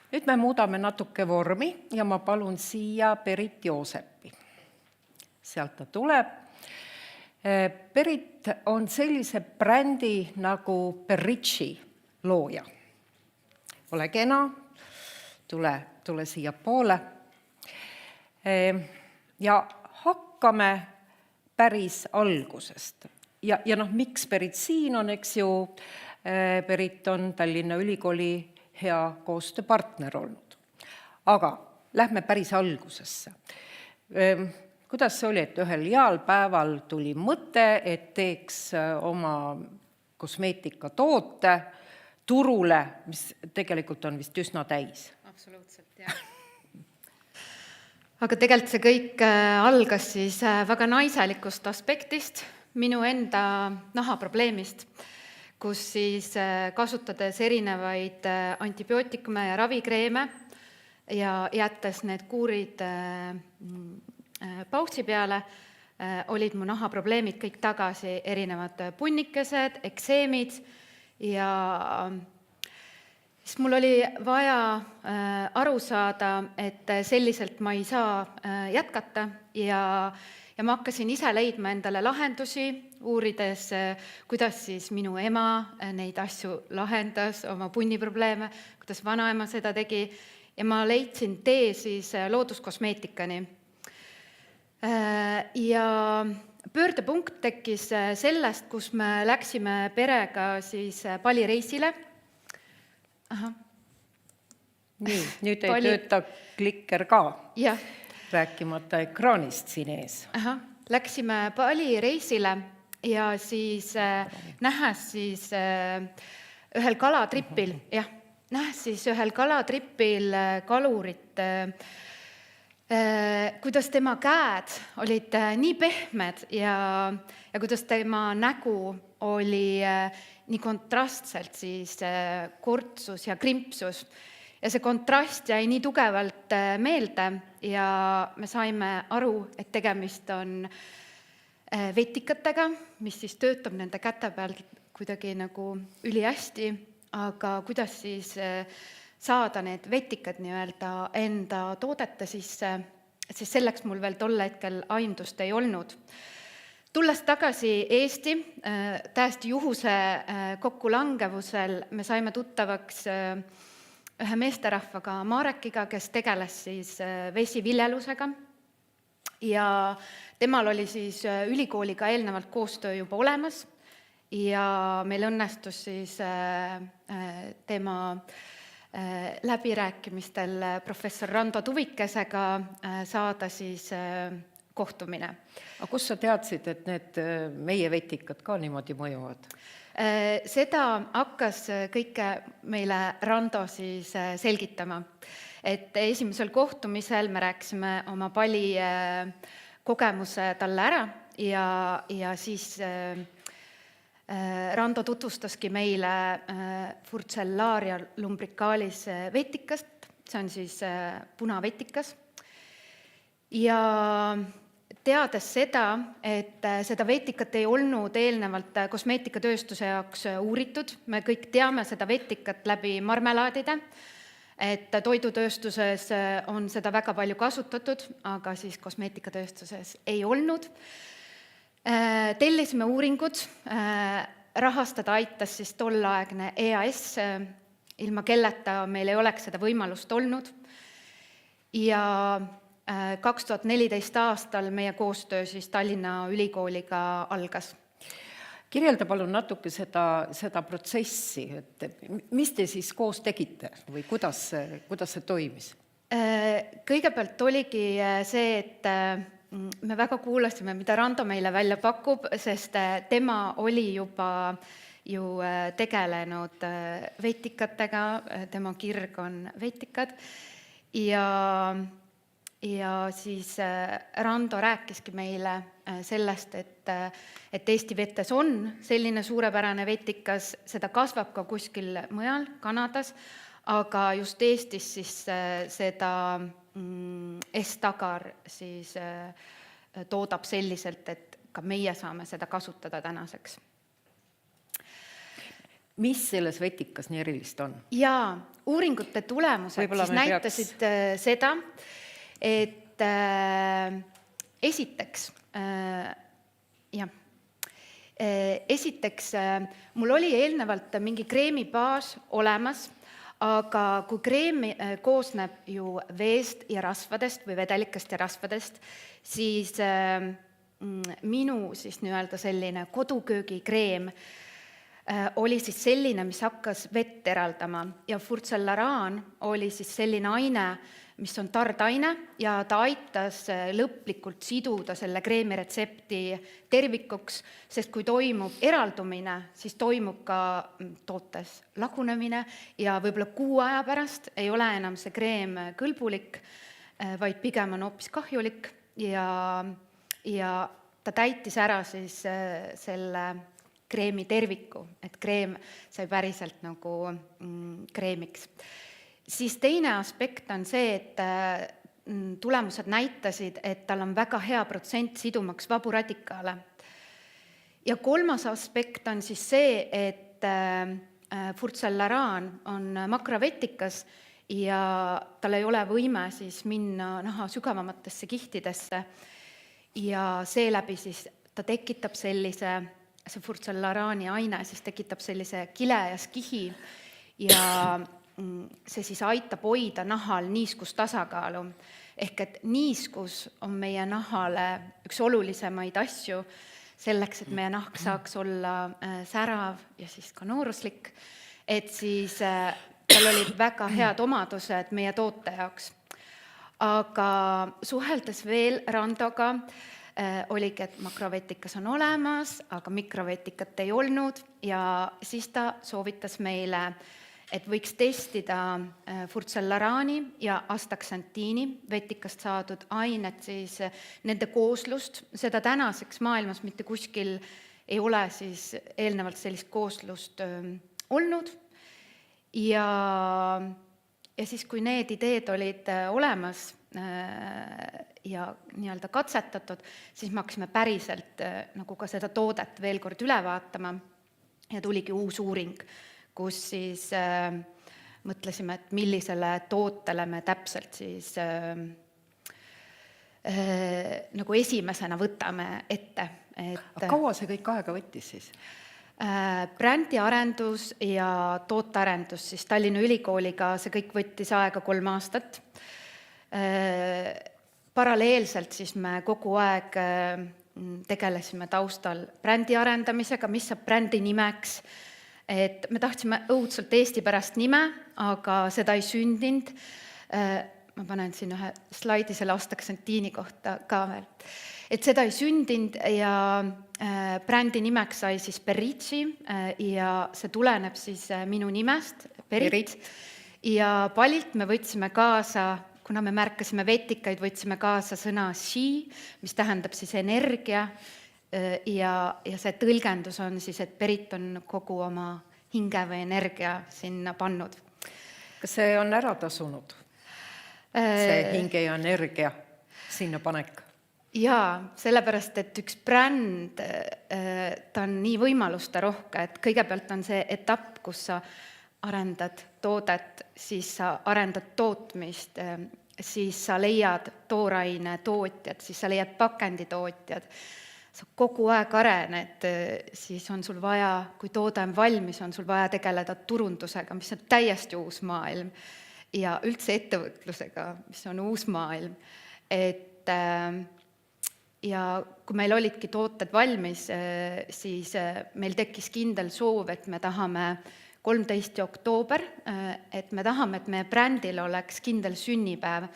Nüüd me muudame natuke vormi ja ma palun siia Berit Joosepi. Sealt ta tuleb. Berit on sellise brändi nagu Berritši looja. Ole kena, tule siia poole. Ja hakkame päris algusest. Ja miks Berit siin on, eks ju? Berit on Tallinna Ülikooli hea koostööpartner olnud. Aga lähme päris algusesse. Kuidas see oli, et ühel heal päeval tuli mõte, et teeks oma kosmeetikatoote turule, mis tegelikult on vist üsna täis? Absoluutselt, jah. Aga tegelikult see kõik algas siis väga naiselikust aspektist, minu enda nahaprobleemist, kus siis kasutades erinevaid antibiootikume ja ravikreeme ja jättes need kuurid pautsi peale, olid mu nahaprobleemid kõik tagasi, erinevad punnikesed, ekseemid ja siis mul oli vaja aru saada, et selliselt ma ei saa jätkata ja ma hakkasin ise leidma endale lahendusi, uurides, kuidas siis minu ema neid asju lahendas, oma punniprobleeme, kuidas vanaema seda tegi ja ma leidsin tee siis looduskosmeetikani. Ja pöördepunkt tekkis sellest, kus me läksime perega siis palireisile. Nii, nüüd ei tööta klikker ka, jah. Rääkimata ekraanist siin ees. Läksime palireisile ja siis nähes siis ühel kalatripil, kalurit, kuidas tema käed olid nii pehmed ja kuidas tema nägu oli nii kontrastselt siis kortsus ja krimpsus. Ja see kontrast jäi nii tugevalt meelde ja me saime aru, et tegemist on vetikatega, mis siis töötab nende käte peal kuidagi nagu ülihästi, aga kuidas siis saada need vetikad nii-öelda enda toodete sisse, siis selleks mul veel tol hetkel aimdust ei olnud. Tulles tagasi Eesti, täiesti juhuse kokkulangevusel me saime tuttavaks ühe meesterahvaga Marekiga, kes tegeles siis vesiviljelusega ja temal oli siis ülikooliga eelnevalt koostöö juba olemas ja meil õnnestus siis tema läbirääkimistel professor Rando Tuvikesega saada siis kohtumine. Aga kus sa teadsid, et need meie vetikad ka niimoodi mõjuvad? Seda hakkas kõike meile Rando siis selgitama. Et esimesel kohtumisel me rääkisime oma pali kogemuse talle ära ja siis Rando tutvustaski meile Furcellaria lumbricalis vetikast, see on siis punavetikas. Ja teades seda, et seda vetikat ei olnud eelnevalt kosmeetikatööstuse jaoks uuritud, me kõik teame seda vetikat läbi marmelaadide, et toidutööstuses on seda väga palju kasutatud, aga siis kosmeetikatööstuses ei olnud. Tellisime uuringud, rahastada aitas siis tolleaegne EAS, ilma kelleta meil ei oleks seda võimalust olnud. Ja 2014 aastal meie koostöö siis Tallinna Ülikooliga algas. Kirjelda palun natuke seda protsessi, et mis te siis koos tegite või kuidas see toimis? Kõigepealt oligi see, et me väga kuulasime, mida Rando meile välja pakub, sest tema oli juba ju tegelenud vetikatega, tema kirg on vetikad ja siis Rando rääkiski meile sellest, et Eesti vetes on selline suurepärane vetikas, seda kasvab ka kuskil mujal, Kanadas, aga just Eestis siis seda S-tagar siis toodab selliselt, et ka meie saame seda kasutada tänaseks. mis selles vetikas nii erilist on? Jaa, uuringute tulemused Võib-olla siis me näitasid seda, et esiteks, mul oli eelnevalt mingi kreemibaas olemas, aga kui kreem koosneb ju veest ja rasvadest või vedelikest ja rasvadest, siis minu siis nii-öelda selline koduköögikreem oli siis selline, mis hakkas vett eraldama ja furcellaraan oli siis selline aine, mis on tardaine ja ta aitas lõplikult siduda selle kreemi retsepti tervikuks, sest kui toimub eraldumine, siis toimub ka tootes lagunemine ja võib-olla 6 aja pärast ei ole enam see kreem kõlbulik, vaid pigem on hoopis kahjulik ja ta täitis ära siis selle kreemi terviku, et kreem sai päriselt nagu kreemiks. Siis teine aspekt on see, et tulemused näitasid, et tal on väga hea protsent sidumaks vaburadikaale. Ja kolmas aspekt on siis see, et furcellaraan on makrovetikas ja tal ei ole võime siis minna naha sügavamatesse kihtidesse ja seeläbi siis ta tekitab see furcellaraani aine siis tekitab sellise kile ja skihi ja see siis aitab hoida nahal niiskustasakaalu. Ehk et niiskus on meie nahale üks olulisemaid asju selleks, et meie nahk saaks olla särav ja siis ka nooruslik, et siis tal olid väga head omadused meie toote jaoks. Aga suheldes veel Randoga, oligi, et makrovetikas on olemas, aga mikrovetikat ei olnud ja siis ta soovitas meile, et võiks testida furcellaraani ja astaxantiini, vetikast saadud ainet, siis nende kooslust, seda tänaseks maailmas mitte kuskil ei ole siis eelnevalt sellist kooslust olnud. Ja siis, kui need ideed olid olemas ja nii-öelda katsetatud, siis me hakkasime päriselt nagu ka seda toodet veel kord üle vaatama ja tuligi uus uuring, kus siis mõtlesime, et millisele tootele me täpselt siis nagu esimesena võtame ette. Aga kaua see kõik aega võttis siis? Brändiarendus ja tootearendus siis Tallinna Ülikooliga, see kõik võttis aega 3 aastat. Paralleelselt siis me kogu aeg tegelesime taustal brändi arendamisega, mis saab brändi nimeks, et me tahtsime õudselt Eesti pärast nime, aga seda ei sündinud. Ma panen siin ühe slaidi selle astaxantiini kohta ka veel. Et seda ei sündinud ja brändi nimeks sai siis Perici ja see tuleneb siis minu nimest, Perit. Ja palilt me võtsime kaasa, kuna me märkasime vetikaid, võtsime kaasa sõna she, mis tähendab siis energia ja see tõlgendus on siis, et Perit on kogu oma hinge või energia sinna pannud. Kas see on ära tasunud? See hinge ja energia sinna panek? Jaa, sellepärast, et üks bränd, ta on nii võimaluste rohke, et kõigepealt on see etapp, kus sa arendad toodet, siis sa arendad tootmist, siis sa leiad tooraine tootjad, siis sa leiad pakenditootjad. Sa kogu aeg arened, siis on sul vaja, kui toode on valmis, on sul vaja tegeleda turundusega, mis on täiesti uus maailm ja üldse ettevõtlusega, mis on uus maailm. Ja kui meil olidki tooted valmis, siis meil tekkis kindel soov, et me tahame 13. oktoober, et me tahame, et meie brändil oleks kindel sünnipäev.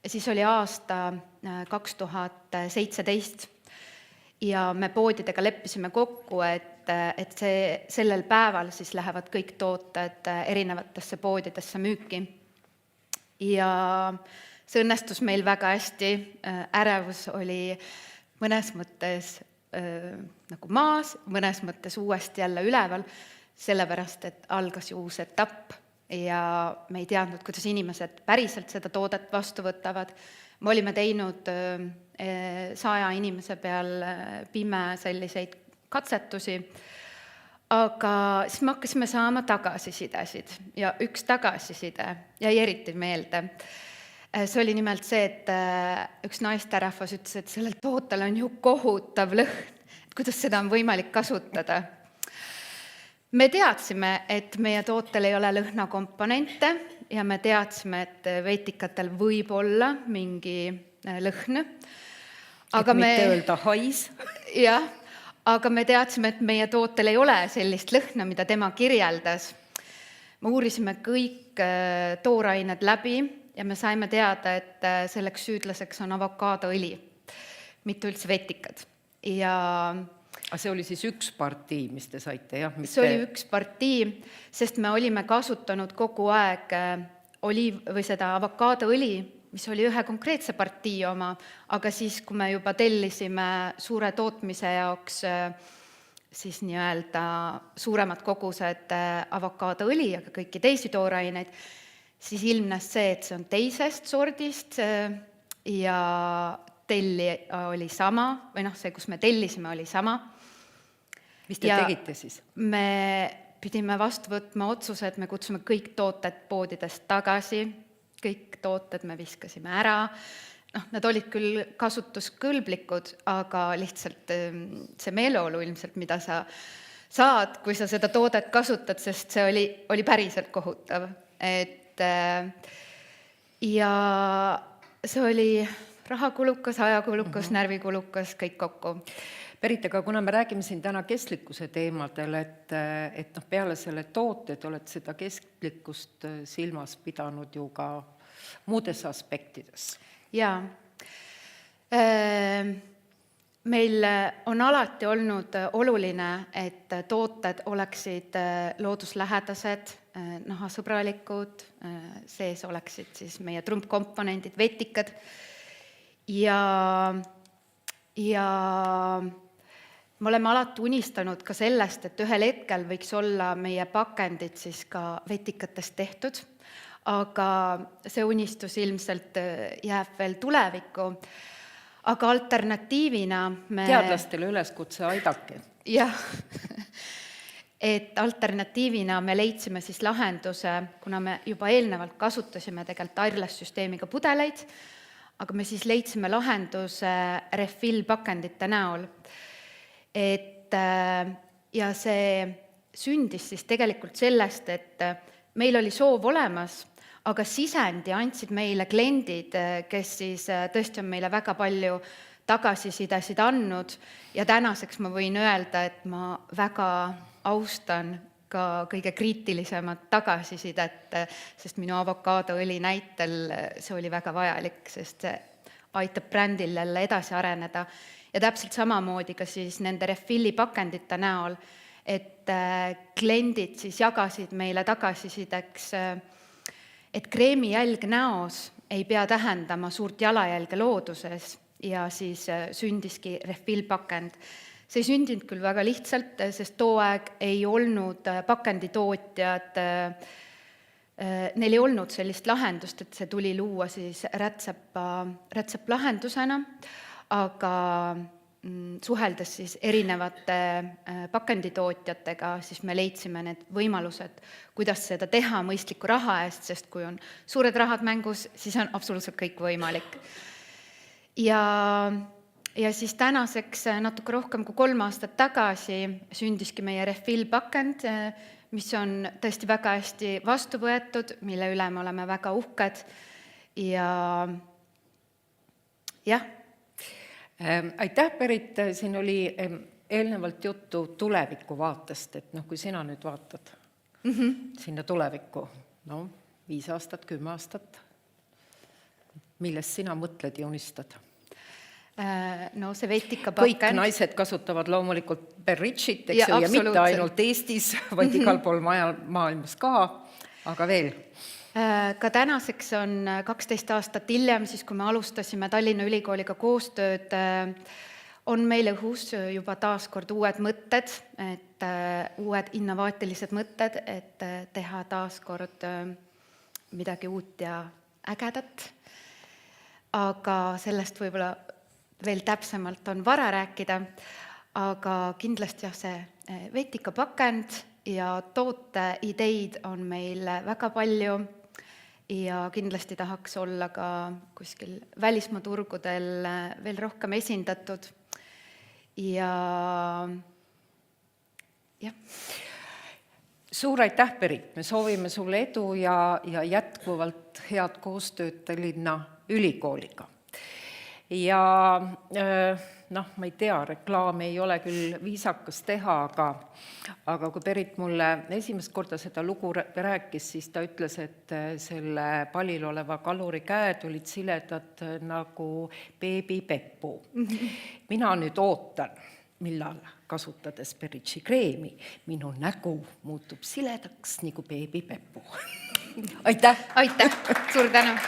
Ja siis oli aasta 2017 ja me poodidega leppisime kokku, et sellel päeval siis lähevad kõik tooted erinevatesse poodidesse müüki. Ja see õnnestus meil väga hästi, ärevus oli mõnes mõttes nagu maas, mõnes mõttes uuesti jälle üleval, sellepärast, et algas ju uus etapp ja me ei teadnud, kuidas inimesed päriselt seda toodet vastu võtavad. Me olime teinud 100 inimese peal pime selliseid katsetusi, aga siis me hakkasime saama tagasisidesid ja üks tagasiside jäi eriti meelde. See oli nimelt see, et üks naisterahvas ütles, et sellel tootel on ju kohutav lõhn, et kuidas seda on võimalik kasutada. Me teadsime, et meie tootel ei ole lõhnakomponente ja me teadsime, et vetikatel võib olla mingi lõhn. Aga mitte öelda hais. Jah, aga me teadsime, et meie tootel ei ole sellist lõhna, mida tema kirjeldas. Me uurisime kõik toorained läbi ja me saime teada, et selleks süüdlaseks on avokaadoõli, mitte üldse vetikad. Ja see oli siis üks partii, mis te saite, jah? See oli üks partii, sest me olime kasutanud kogu aeg või seda avokaadoõli, mis oli ühe konkreetse partii oma, aga siis, kui me juba tellisime suure tootmise jaoks siis nii-öelda suuremad kogused avokaadoõli, aga kõiki teisi tooraineid, siis ilmnes see, et see on teisest sordist ja telli oli sama, või see, kus me tellisime, oli sama. Mis te tegite siis? Me pidime vastu võtma otsuse, et me kutsume kõik tooted poodidest tagasi, kõik tooted me viskasime ära. Nad olid küll kasutuskõlblikud, aga lihtsalt see meeleolu ilmselt, mida sa saad, kui sa seda toodet kasutad, sest see oli päriselt kohutav. Ja see oli rahakulukas, ajakulukas, närvikulukas, kõik kokku. Berit, aga kuna me räägime siin täna kestlikkuse teemadel, et peale selle tooted oled seda kestlikkust silmas pidanud ju ka muudes aspektides. Jaa. Meil on alati olnud oluline, et tooted oleksid looduslähedased, nahasõbralikud, sees oleksid siis meie trumpkomponendid, vetikad ja me oleme alati unistanud ka sellest, et ühel hetkel võiks olla meie pakendid siis ka vetikatest tehtud, aga see unistus ilmselt jääb veel tulevikku. Aga alternatiivina me... Teadlastele üleskutse aidake. Jah, et alternatiivina me leidsime siis lahenduse, kuna me juba eelnevalt kasutasime tegelikult airless-süsteemiga pudeleid, aga me siis leidsime lahenduse refill-pakendite näol. Ja see sündis siis tegelikult sellest, et meil oli soov olemas, aga sisendi andsid meile kliendid, kes siis tõesti on meile väga palju tagasisidesid andnud ja tänaseks ma võin öelda, et ma väga austan ka kõige kriitilisemat tagasisidet, sest minu avokaadoõli näitel see oli väga vajalik, sest see aitab brändil jälle edasi areneda. Ja täpselt samamoodi ka siis nende refilli pakendite näol, et kliendid siis jagasid meile tagasisideks, et kreemijälg näos ei pea tähendama suurt jalajälge looduses ja siis sündiski refill-pakend. See ei sündinud küll väga lihtsalt, sest too aeg ei olnud pakenditootjad, neil ei olnud sellist lahendust, et see tuli luua siis rätseplahendusena, aga suheldes siis erinevate pakenditootjatega, siis me leidsime need võimalused, kuidas seda teha mõistliku raha eest, sest kui on suured rahad mängus, siis on absoluutselt kõik võimalik. Ja siis tänaseks natuke rohkem kui 3 aastat tagasi sündiski meie refill-pakend, mis on tõesti väga hästi vastu võetud, mille üle me oleme väga uhked ja jah. Aitäh, Berit, siin oli eelnevalt juttu tuleviku vaatest, et kui sina nüüd vaatad sinna tulevikku, 5 aastat, 10 aastat, millest sina mõtled ja unistad? See vetikapakend. Kõik naised kasutavad loomulikult Berritšit, eks ju, ja mitte ainult Eestis, vaid igal pool maailmas ka, aga veel. Ka tänaseks on 12 aastat hiljem, siis kui me alustasime Tallinna Ülikooliga koostööd, on meil õhus juba taaskord uued mõtted, et uued innovaatilised mõtted, et teha taaskord midagi uut ja ägedat. Aga sellest võib-olla veel täpsemalt on vara rääkida, aga kindlasti see vetikapakend ja tooteideid on meil väga palju ja kindlasti tahaks olla ka kuskil välismaa turgudel veel rohkem esindatud. Ja jah. Suur aitäh, Berit! Me soovime sulle edu ja jätkuvalt head koostööd Tallinna Ülikooliga. Ja ma ei tea, reklaami ei ole küll viisakas teha, aga kui Berit mulle esimest korda seda lugu rääkis, siis ta ütles, et selle palil oleva kaluri käed olid siledad nagu beebipeppu. Mina nüüd ootan, millal kasutades Beritši kreemi minu nägu muutub siledaks nagu beebipeppu. Aitäh! Aitäh! Suur tänu!